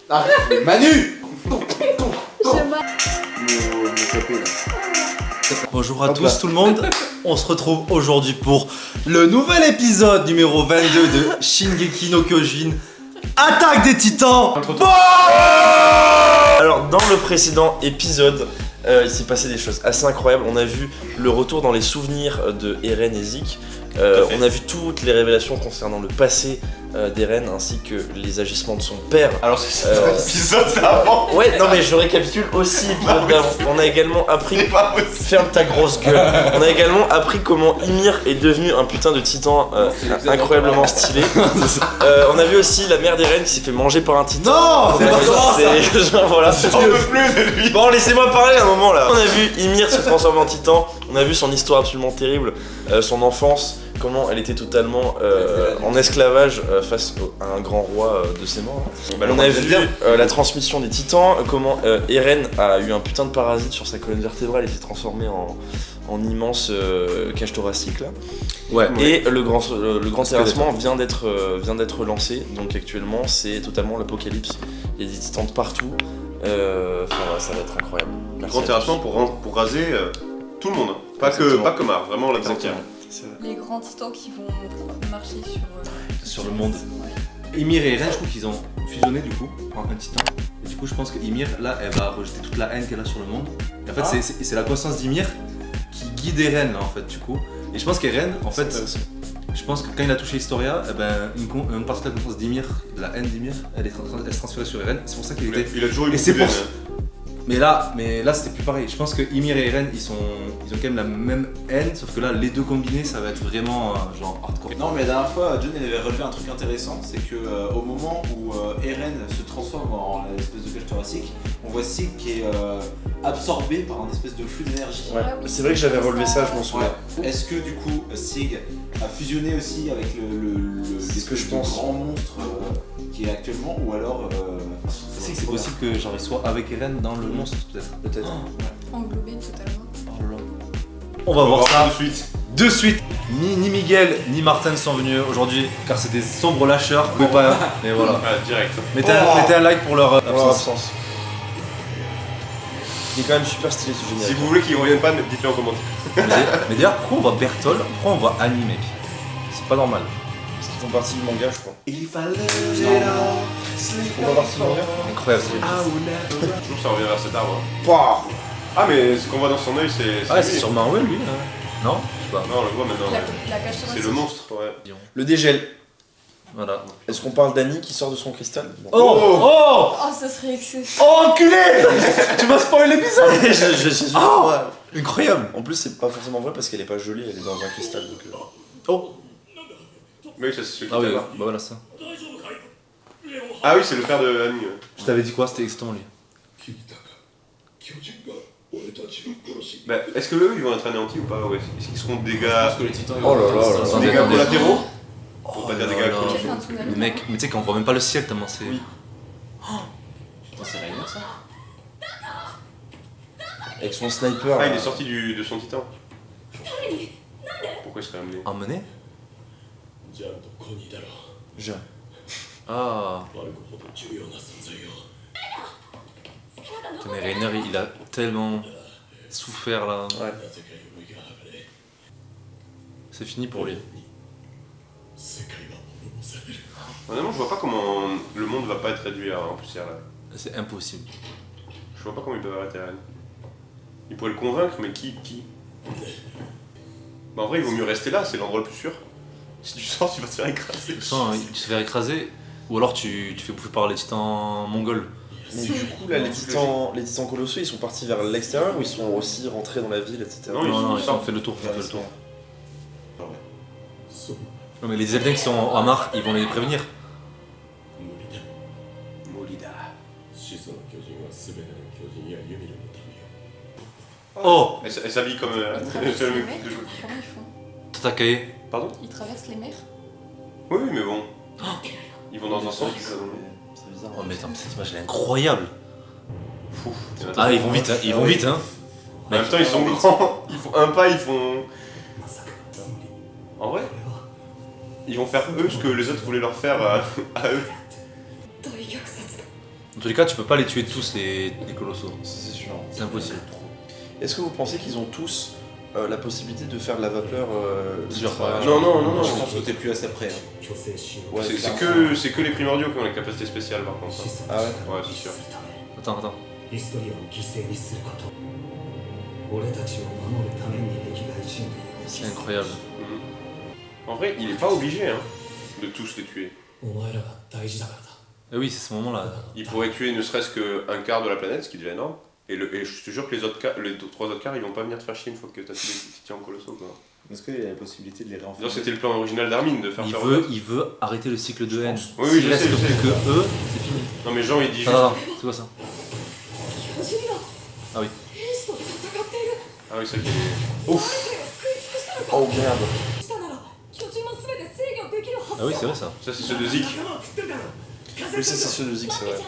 Arrête, Manu. Bonjour à tous tout le monde, on se retrouve aujourd'hui pour le nouvel épisode numéro 22 de Shingeki no Kyojin, Attaque des Titans. Alors dans le précédent épisode, il s'est passé des choses assez incroyables. On a vu le retour dans les souvenirs de Eren et Zeke. On a vu toutes les révélations concernant le passé d'Eren ainsi que les agissements de son père. Alors c'est l'épisode d'avant. Ouais, non mais je récapitule aussi l'épisode d'avant. On a également appris... C'est pas possible. Ferme ta grosse gueule. On a également appris comment Ymir est devenu un putain de titan incroyablement stylé. On a vu aussi la mère d'Eren qui s'est fait manger par un titan. Non, c'est pas ça. Genre voilà. J'en peux plus de lui. Bon, laissez-moi parler un moment là. On a vu Ymir se transformer en titan. On a vu son histoire absolument terrible, son enfance, comment elle était totalement en esclavage face à un grand roi de ses morts. On a vu la transmission des titans, comment Eren a eu un putain de parasite sur sa colonne vertébrale et s'est transformé en immense cage thoracique là. Ouais. Et le grand terrassement vient d'être lancé, donc actuellement c'est totalement l'apocalypse. Il y a des titans de partout. Enfin, ça va être incroyable. Le grand terrassement pour raser tout le monde, hein. Pas que Mar, vraiment la Exactement. Les grands titans qui vont marcher Sur le monde. Ymir et Eren, je trouve qu'ils ont fusionné du coup en un titan. Et du coup, je pense que Ymir, là, elle va rejeter toute la haine qu'elle a sur le monde. Et en fait, c'est la conscience d'Ymir qui guide Eren, là, en fait, du coup. Et je pense qu'Eren, en fait, je pense que quand il a touché Historia, eh ben, une partie de la conscience d'Ymir, de la haine d'Ymir, elle se transférait sur Eren. C'est pour ça qu'il était. Il a toujours eu Et beaucoup c'est de pour haine. ça. Mais là c'était plus pareil. Je pense que Ymir et Eren, ils ont quand même la même haine, sauf que là, les deux combinés, ça va être vraiment genre hardcore. Non, mais la dernière fois, John il avait relevé un truc intéressant, c'est que au moment où Eren se transforme en espèce de cage thoracique, on voit Sig qui est absorbé par un espèce de flux d'énergie. Ouais. C'est vrai que j'avais relevé ça, je m'en souviens. Est-ce que du coup Sig a fusionné aussi avec C'est ce que je pense. grand monstre qui est actuellement, ou alors C'est possible que genre, il soit avec Eren dans le monstre, peut-être. englobés totalement. On va voir ça de suite. de suite. Ni Miguel ni Martin sont venus aujourd'hui car c'est des sombres lâcheurs. Vous pouvez pas. Mais voilà. Ah, direct. Mettez un like pour leur Pour leur absence. absence. Il est quand même super stylé ce génial. Si vous voulez qu'ils reviennent pas, dites-le en commentaire. Mais d'ailleurs, pourquoi on voit Bertol? Pourquoi on voit Annie, mec? C'est pas normal. Parce qu'ils font partie du manga, je crois. il fallait Ils font pas partie du manga. Incroyable. Toujours ça revient vers cet arbre. hein. Pouah. Ah, mais ce qu'on voit dans son œil, c'est. Ah, c'est lui. sûrement ouais, lui. Non? Je sais pas. Non, on le voit maintenant. La cage C'est thoracique. le monstre, ouais. Le dégel. Voilà. Est-ce qu'on parle d'Annie qui sort de son cristal? Non. Oh! Oh, ça serait excellent. Oh, enculé! Tu m'as spoilé l'épisode! je suis sûr. Oh. Ouais. Incroyable! En plus, c'est pas forcément vrai parce qu'elle est pas gelée, elle est dans un cristal. Donc, Oh! Mais oui, ça, c'est celui qui Ah oui, était bah là. voilà ça. Ah oui, c'est le père de Annie. ouais. Je t'avais dit quoi? C'était exactement lui. Bah, est-ce que eux, ils vont être anéantis ou pas? Ouais. Est-ce qu'ils seront des Je gars. pense que les titans Oh là là là. Attendez, Des gars attendez. collatéraux? Pour pas dire des là gars là. collatéraux. J'ai fait un tsunami. Mais mec, mais tu sais qu'on voit même pas le ciel tellement c'est. Oui. Putain, c'est réel ça. avec son sniper. Ah, il est sorti de son titan. Pourquoi il serait amené? Emmené? Je- Ah. Putain, mais Rainer il a tellement souffert là. Ouais. C'est fini pour lui. Honnêtement, je vois pas comment le monde va pas être réduit en poussière là. C'est impossible. Je vois pas comment ils peuvent arrêter Eren. Ils pourraient le convaincre, mais qui Bah en vrai, il vaut mieux rester là, c'est l'endroit le plus sûr. Si tu sors, tu vas te faire écraser. Tu sens, tu te fais écraser, ou alors tu te fais bouffer par les titans mongols. Mais du coup, là, les titans colossaux, ils sont partis vers l'extérieur ou ils sont aussi rentrés dans la ville, etc. Non, Non, ils ils sortent. ont fait le tour. Ils ont fait le tour. Non, mais les Eldiens qui sont à Mar, ils vont les prévenir. Molida. Oh! Elle s'habille comme. Ils traversent les mers. Comment ils font? Tatakae. Pardon? Ils traversent les mers. Oui, mais bon. Ils vont dans un sens. C'est bizarre. Oh, mais attends, cette image elle est incroyable! Fou. Ah, ils vont vite, hein, ils vont vite, hein! En même temps, ils sont grands. Ils font un pas, ils font. En vrai, ils vont faire eux ce que les autres voulaient leur faire à eux. En tous les cas, tu peux pas les tuer tous les colossaux. C'est sûr. C'est impossible. Est-ce que vous pensez qu'ils ont tous la possibilité de faire de la vapeur Genre, Non. Je pense que t'es plus à ça près. Hein. Ouais, C'est que les primordiaux qui ont la capacité spéciale par contre. Hein. Ah ouais. Ouais, c'est sûr. Attends. C'est incroyable. En vrai, il est pas obligé hein, de tous les tuer. Et oui, c'est ce moment-là. Il pourrait tuer ne serait-ce qu'un quart de la planète, ce qui est déjà énorme. Et je te jure que les 3 autres quarts, ils vont pas venir te faire chier une fois que t'as tous les titans colossaux. Quoi. Est-ce qu'il y a la possibilité de les réenfermer? C'était le plan original d'Armin de faire Il veut arrêter le cycle de haine. Oui, S'il je reste sais, je plus sais. que eux, c'est fini. Non mais Jean il dit juste... Attends, c'est quoi ça? Ah oui. Ah oui, ça qui est... Ouf. Oh merde. Ah oui, c'est vrai ça. Ça c'est ceux de Zik. Oui, ça c'est ceux de Zik, c'est vrai.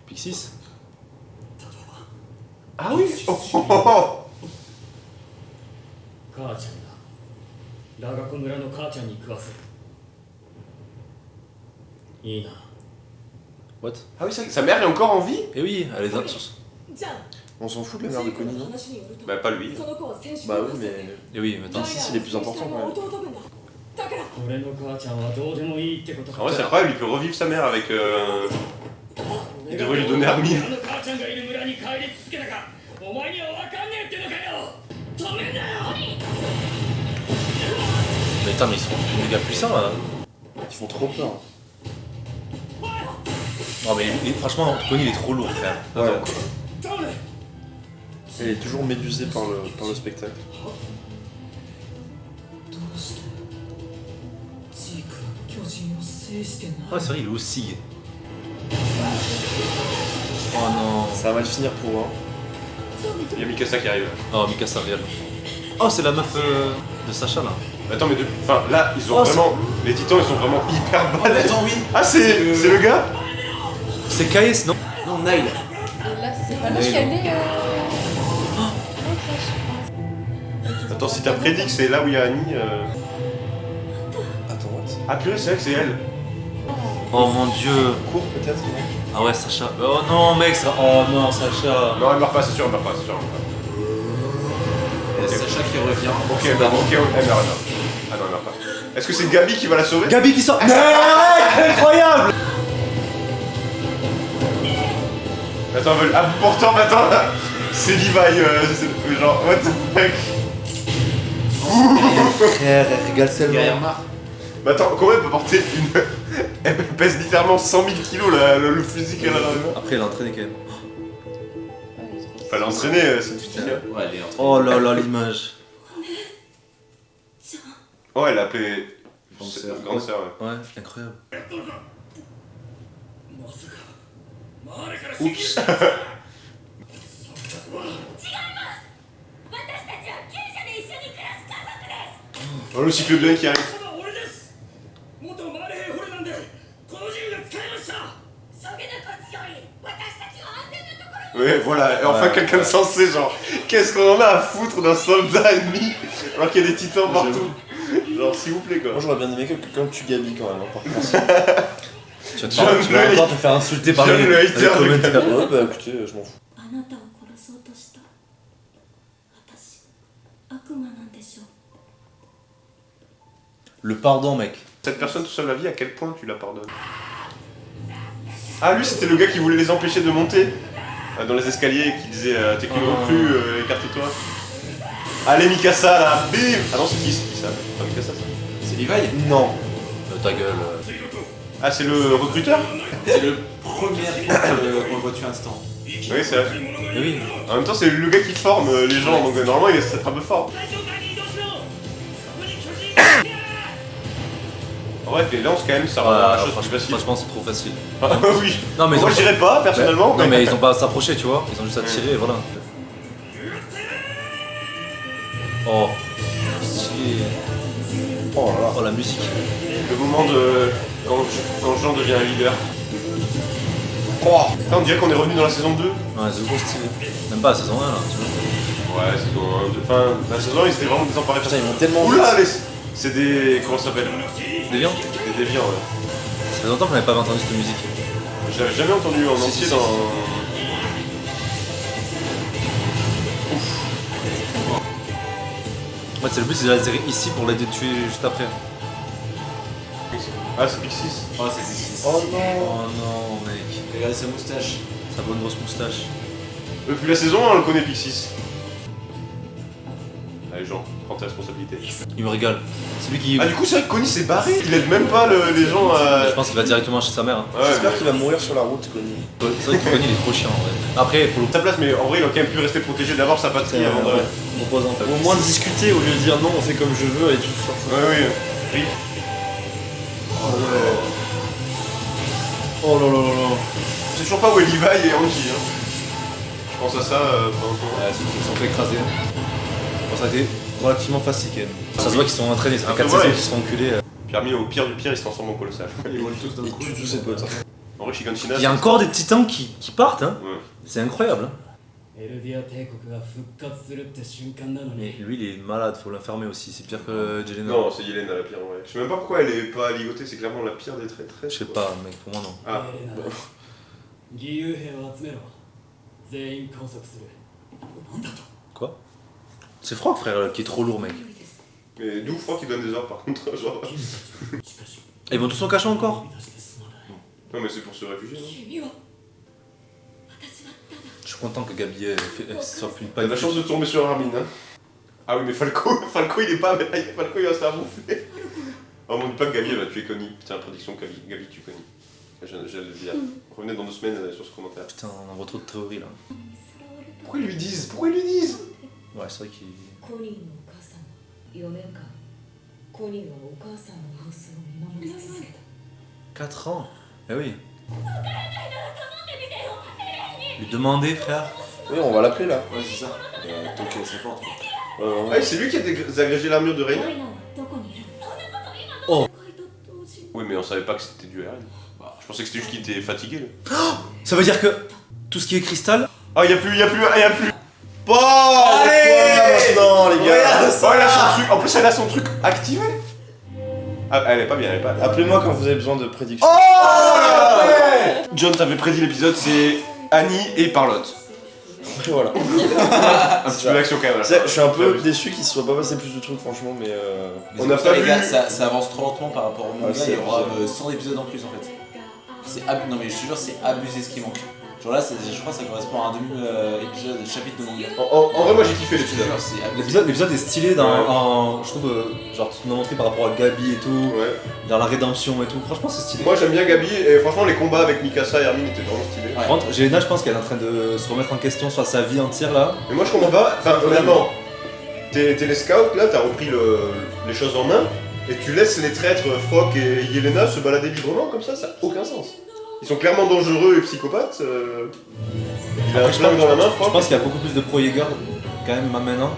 Pixis? Ah oui. Oh. 母ちゃんだ羅学村の母ちゃんに食わせるいいな What? Ah oui, sa mère est encore en vie? Eh oui, elle est On s'en fout de la mère de Connie, non? Bah pas lui. Bah oui, mais... Eh oui, mais attends. Pixis, il est plus important quand même. 俺の母ちゃんはどうでもいいってことか En vrai c'est incroyable, il peut revivre sa mère avec... Il devrait lui donner Armin. 俺の母ちゃんがいる村に帰り続けたかお前には分かんねえってのかよ止めんなよ Mais attends, mais ils sont méga puissants là. Ils font trop peur. Non, mais franchement, Tony il est trop lourd, frère. Ouais. Attends, quoi. Elle est toujours médusée par le spectacle. Ah, c'est vrai, il est aussi. Oh non. Ça va mal finir pour eux. Il y a Mikasa qui arrive. Oh, Mikasa, regarde. Oh, c'est la meuf de Sacha là. Attends mais enfin là ils ont vraiment... Les titans ils sont vraiment hyper balèzes. Attends, oui. Ah c'est le gars? C'est Kaes, non? Non, Nile. Et là, c'est pas là qu'elle est. Attends si t'as prédit que c'est là où il y a Annie... Attends, what? Ah purée c'est vrai que c'est elle. Oh mon dieu. Court peut-être, non? Ah ouais, Sacha. Oh non, mec, ça. Oh non, Sacha. Non elle meurt pas, c'est sûr elle meurt pas, c'est sûr. Il y a Sacha qui revient. Ok, elle meurt, elle meurt. Ah non elle meurt pas. Est-ce que c'est Gabi qui va la sauver? Gabi qui sort. Incroyable. Attends, pourtant attends là, c'est Levi, genre what the fuck? Frère, elle rigole seulement. Mais attends, comment elle peut porter une... Elle pèse littéralement 100 000 kilos le fusil qu'elle a dans les mains. Après, elle a entraîné quand même. Fallait entraîner cette fille. Ouais, elle est en train. Oh là là, l'image. Oh, elle l'a appelé... Grande sœur. Grande sœur, ouais. Ouais, incroyable. Oups. Oh, le cycle de haine qui arrive. 俺です元マルヘイホルなんでこの銃が使えました Ouais, voilà, et enfin quelqu'un de sensé, genre, qu'est-ce qu'on en a à foutre d'un soldat ennemi alors qu'il y a des titans partout? Genre, s'il vous plaît, quoi. Moi j'aurais bien aimé que quelqu'un tue Gabi quand même, hein, par contre. Tu John vas le encore te faire insulter par John les le hater, commentaires. Ouais, bah écoutez, je m'en fous. あなたを殺そうとした私悪魔なんでしょう Le pardon, mec. Cette personne tout seul la vie, à quel point tu la pardonnes? Ah, lui, c'était le gars qui voulait les empêcher de monter dans les escaliers et qui disait t'es qu'une recrue, écarte-toi. Allez, Mikasa là, bim! Ah non, c'est qui ça? Pas Mikasa ça. C'est Levi. Non. Ta gueule. Ah, c'est le recruteur? C'est le premier qu'on le voit tuer instant. Oui, c'est vrai. Eh oui. En même temps, c'est le gars qui forme les gens, donc normalement il est peut-être un peu fort. 最上階に移動しろそこに巨人 En vrai, les lances quand même, ça rend Ouais, la chose plus franchement, facile. franchement, c'est trop facile. Ah oui. Non, mais Moi, je dirais pas, personnellement. Non, mais ils ont pas à s'approcher, tu vois. Ils ont juste à tirer, et voilà. Oh. Stylé. Oh là là. Oh, la musique. Le moment de... Quand Jean devient un leader. Oh, putain, on dirait qu'on est revenu dans la saison 2. Ouais, c'est trop stylé. Même pas la saison 1 là, tu vois. Ouais, saison 1, 2. Enfin, la saison 1, ils étaient vraiment désemparés. Putain, ils vont tellement Oula, vite. C'est des. Comment ça s'appelle? Des viandes. Des déviants, ouais. Ça fait longtemps qu'on n'avait pas entendu cette musique. Je l'avais jamais entendu en Si, entier si, dans. En fait, c'est le but, c'est d'atterrir ici pour les tuer juste après. Ah, c'est Pixis. Oh, c'est sexy. Oh non. Oh non, mec. Regardez sa moustache. Sa bonne grosse moustache. Depuis la saison 1, on le connaît Pixis. Allez, Jean, prends tes responsabilités. Il me régale. C'est lui qui. Ah, du coup, c'est vrai que Connie s'est barré. Il aide même pas les gens à. Je pense qu'il va directement chez sa mère. Hein. Ouais, J'espère mais- qu'il va mourir sur la route, Connie. C'est vrai que Connie il est trop chiant en vrai. Après, il faut le. sa place, mais en vrai, il aurait quand même pu rester protégé d'avoir sa patrie avant de. Ouais. Au moins discuter au lieu de dire non, on fait comme je veux et tout ça. Ouais, oui. Oh là là là là. Je sais toujours pas où est Levi et Angie. Hein. Je pense à ça pendant ce moment. Ouais, ils se sont fait écraser. Bon, ça a été relativement facile quand même. Ça se voit qu'ils sont entraînés, ça fait Après, 4 voilà, saisons ils- qu'ils se font enculer. Puis Armin, au pire du pire, il se transforme en colossal. Ils volent tous d'un Il coup. tue tous ses potes. En vrai, Shiganshina. Il y a encore des titans qui partent, hein. Ouais. C'est incroyable. Hein. エルディア帝国が復活するって瞬間なの Mais に lui, il est malade, faut l'enfermer aussi. C'est pire que Jelena. Non, c'est Yelena la pire en vrai. Je sais même pas pourquoi elle est pas ligotée, c'est clairement la pire des traîtresses. Je sais pas, mec, pour moi non. Ah, エレナ義勇兵を集めろ全員拘束するなんだと Quoi? C'est Franck, frère, qui est trop lourd, mec. mais d'où Franck qui donne des ordres par contre, genre. しかし Et ils vont tous en cacher encore? 出してすまない Non, mais c'est pour se réfugier, non? 君は私はただ Je suis content que Gabi soit plus T'as de la chance de tomber sur Armin, hein. Ah oui, mais Falco, il est pas. Falco, il va se faire bouffer. Oh, mon pas que Gabi elle va tuer Connie. Putain, prédiction Gabi tue Connie. J'allais le dire. Revenez dans 2 semaines sur ce commentaire. Putain, on envoie trop de théories là. さらわれた Pourquoi ils lui disent? Pourquoi ils lui disent? Ouais, c'est vrai qu'il. コニーのお母さん4年間コニーはお母さんの様子を見守り続けた 4 ans? Eh oui. Lui demander, frère. Oui, on va l'appeler là. Ouais, c'est ça. Toquer à sa porte. Ah, c'est lui qui a désagrégé l'armure de Reina? ライナはどこにいるおカイと同時に Oui, mais on savait pas que c'était du RN. Bah, je pensais que c'était juste qu'il était fatigué. Là. Ça veut dire que tout ce qui est cristal. Ah, y'a plus. Bon, maintenant, les gars. Oh, elle a son truc. En plus, elle a son truc activé. Ah, elle est pas bien, elle est pas. Appelez-moi quand vous avez besoin de prédictions. John, t'avais prédit l'épisode, c'est Annie et Parlotte. Voilà. Un petit peu d'action quand même. Je suis un peu déçu qu'il se soit pas passé plus de trucs, franchement, mais. On n'a pas Les vu. gars, ça avance trop lentement par rapport au manga, c'est il y aura abusé. 100 épisodes en plus en fait. Non mais je te jure, c'est abusé ce qui manque. Genre là, je crois que ça correspond à un demi-épisode, chapitre de manga. En vrai, moi j'ai kiffé Je te l'épisode. jure, c'est abusé. L'épisode est stylé dans. Ouais. Je trouve, genre, tout nous montré par rapport à Gabi et tout, Ouais. dans la rédemption et tout. Franchement, c'est stylé. Moi j'aime bien Gabi et franchement les combats avec Mikasa et Armin étaient vraiment stylés. Ouais. Par contre, Jelena, je pense qu'elle est en train de se remettre en question sur sa vie entière là. Mais moi je comprends pas, enfin honnêtement, t'es les scouts là, t'as repris les choses en main et tu laisses les traîtres Frock et Yelena se balader librement comme ça a aucun sens. Ils sont clairement dangereux et psychopathes. Il a un Après, flingue dans la main, Je Frock. pense qu'il y a beaucoup plus de pro-Jäger quand même maintenant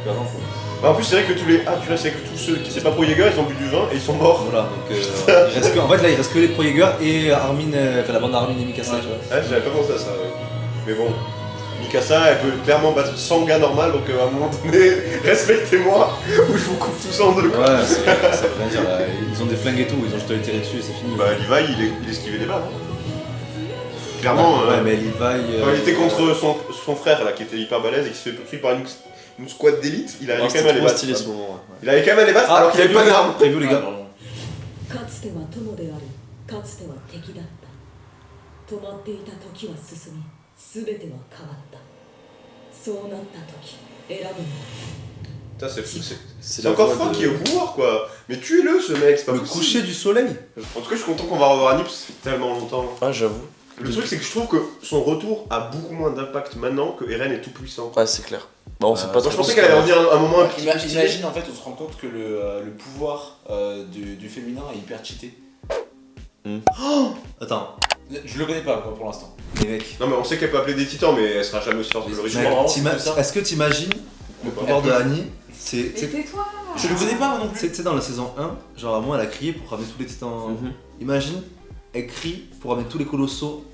qu'avant. Quoi. Bah, en plus c'est vrai que tu restes avec tous ceux qui c'est pas pro Jäger, ils ont bu du vin et ils sont morts. Voilà, donc il reste que, en fait là il reste que les pro-Jäger et Armin, enfin la bande Armin et Mikasa, tu vois. Ah, j'avais pas pensé à ça, ouais. Mais bon, Mikasa, elle peut clairement battre 100 gars normal, donc à un moment donné, respectez-moi, ou je vous coupe tous en deux. Quoi. Ouais, ça veut rien dire là. Ils ont des flingues et tout, ils ont juste à les tirer dessus et c'est fini. Bah, Levi, il esquivait des balles. Hein. Clairement, ouais, mais Levi. quand il était contre son frère là, qui était hyper balèze et qui se fait poursuivre par une squad d'élite, il arrivait quand même à les C'était trop battre. stylé ce moment. Ouais. Il arrivait quand même à les battre alors qu'il avait pas d'armes. Preview les gars. かつては友でありかつては敵だった止まっていた時は進み全ては変わったそうなった時選ぶのは Putain, c'est fou, c'est la encore voix Franck de- qui est au pouvoir quoi. Mais tuez-le ce mec, c'est pas Le possible. coucher du soleil. En tout cas, je suis content qu'on va revoir Annie parce que ça fait tellement longtemps. Ah, j'avoue. Le truc, c'est que je trouve que son retour a beaucoup moins d'impact maintenant que Eren est tout puissant. Ouais, c'est clair. Bah, on sait pas Attends, trop. je pensais qu'elle allait revenir un moment un petit peu stylé. Imagine en fait, on se rend compte que le pouvoir du féminin est hyper cheaté. Attends, Je le connais pas moi, pour l'instant. les mecs. Non, mais on sait qu'elle peut appeler des titans, mais elle sera jamais aussi forte que le Mec, régime. vraiment, T'ima- c'est ça. Est-ce que t'imagines le pouvoir de Annie? C'est. Et tais-toi. Je le connais pas moi non plus. Tu sais, dans la saison 1, genre à moi elle a crié pour ramener tous les titans. Imagine, elle crie pour ramener tous les colossaux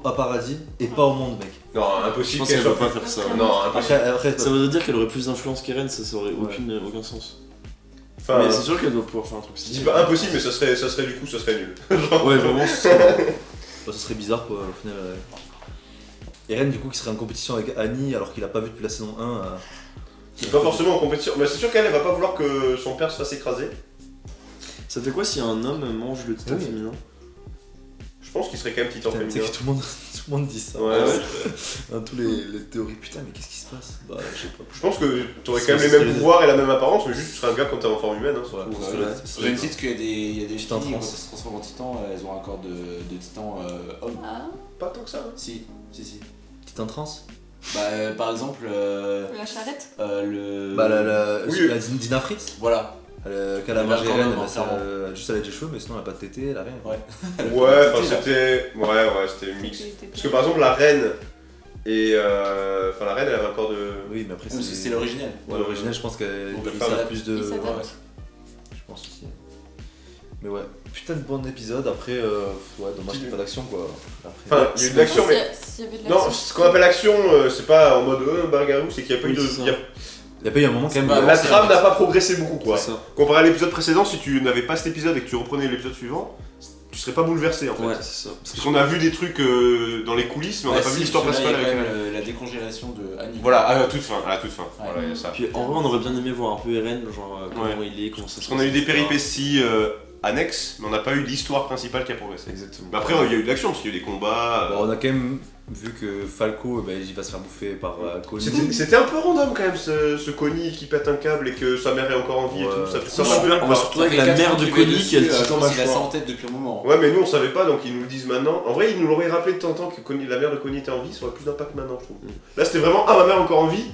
à paradis et pas au monde, mec. Non, Je impossible pense qu'elle qu'elle soit va pas faire ça. Non, impossible. Après Ça voudrait dire qu'elle aurait plus d'influence qu'Eren, ça aurait aucun sens. Enfin, Mais c'est sûr qu'elle doit pouvoir faire un truc je stylé. dis pas impossible, mais ça serait nul. Ouais, vraiment, Bah, ça serait bizarre quoi, au final. Eren, du coup, qui serait en compétition avec Annie alors qu'il a pas vu depuis la saison 1. C'est pas forcément en compétition. Mais c'est sûr qu'elle va pas vouloir que son père se fasse écraser. Ça fait quoi si un homme mange le titan Oui. féminin? Je pense qu'il serait quand même titan Putain, tu sais féminin. que tout le monde dit ça. Ouais, ouais. Dans tous les théories. Putain, mais qu'est-ce qui se passe? Bah, je sais pas. Je pense que t'aurais C'est quand même les stylé. mêmes pouvoirs et la même apparence, mais juste tu serais un gars quand t'es en forme humaine. Hein, Ouais, surtout. parce que ouais. là, Au même titre qu'il y a des Titan filles, trans. quand elles se transforment en titan, elles ont un corps de titan homme. Ah, Pas tant que ça. Hein. Si. Titan trans? Bah, par exemple, la charrette. le. Bah, la Oui. Dina Fritz, Voilà. qu'elle a Elle mangé a quand Eren, même, bah, clairement. juste elle a des cheveux, mais sinon elle a pas de tété, elle a rien. Ouais. Ouais, enfin c'était. Ouais, c'était mix. Parce que par exemple, la reine et. Enfin, la reine elle avait un corps de. Oui, mais après C'est l'original. Ouais, l'original, je pense qu'elle Donc, il le a faire- plus de. il s'adapte. Ouais, je pense aussi. Mais ouais, putain de bon épisode. Après, ouais, dommage qu'il n'y ait pas d'action quoi. Après, Enfin, il y a eu de l'action, mais. S'il y avait de Non, l'action. ce qu'on appelle action, c'est pas en mode bagarou, c'est qu'il y a pas eu Oui, de. c'est ça. il y a- il y a pas eu un moment quand même. pas- La trame n'a pas progressé beaucoup quoi. C'est ça. Comparé à l'épisode précédent, si tu n'avais pas cet épisode et que tu reprenais l'épisode suivant, tu serais pas bouleversé en fait. Ouais, c'est ça. Parce qu'on a vu des trucs dans les coulisses, mais on n'a pas vu l'histoire principale avec elle. la décongélation de Annie. Voilà, à la toute fin. Voilà, il y a ça. Puis en vrai, on aurait bien aimé voir un peu Eren, genre comment il est, comment ça se Parce passe. qu'on a eu des etc. péripéties annexes, mais on n'a pas eu l'histoire principale qui a progressé. Exactement. Mais après, il y a eu de l'action, parce qu'il y a eu des combats. Bon, on a quand même vu que Falco, il va se faire bouffer par Connie. C'était un peu random quand même, ce Connie qui pète un câble et que sa mère est encore en vie et Ouais. tout. Ça fait Ça, ça on bien. va quoi. surtout avec la mère de Connie qui a le titan Il a ça mâchoire. en tête depuis un moment. Ouais, mais nous on savait pas, donc ils nous le disent maintenant. En vrai, ils nous l'auraient rappelé de temps en temps que la mère de Connie était en vie, ça aurait plus d'impact maintenant, je trouve. Là, c'était vraiment ma mère est encore en vie.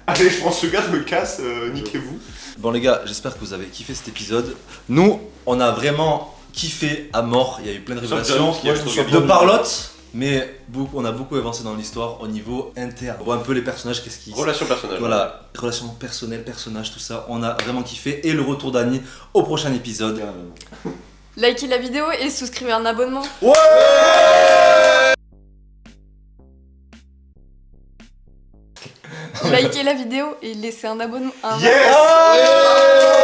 Allez, je prends ce gars, je me casse, niquez-vous. Bon les gars, j'espère que vous avez kiffé cet épisode. Nous, on a vraiment kiffé à mort. Il y a eu plein de révélations Moi, je me suis de parlotte, mais on a beaucoup avancé dans l'histoire au niveau interne. On voit un peu les personnages, qu'est-ce qui... Relation personnelle. Voilà, relations personnelles, personnages, tout ça. On a vraiment kiffé. Et le retour d'Annie au prochain épisode. Likez la vidéo et souscrivez un abonnement. Ouais. Likez la vidéo et laissez un abonnement. Yes.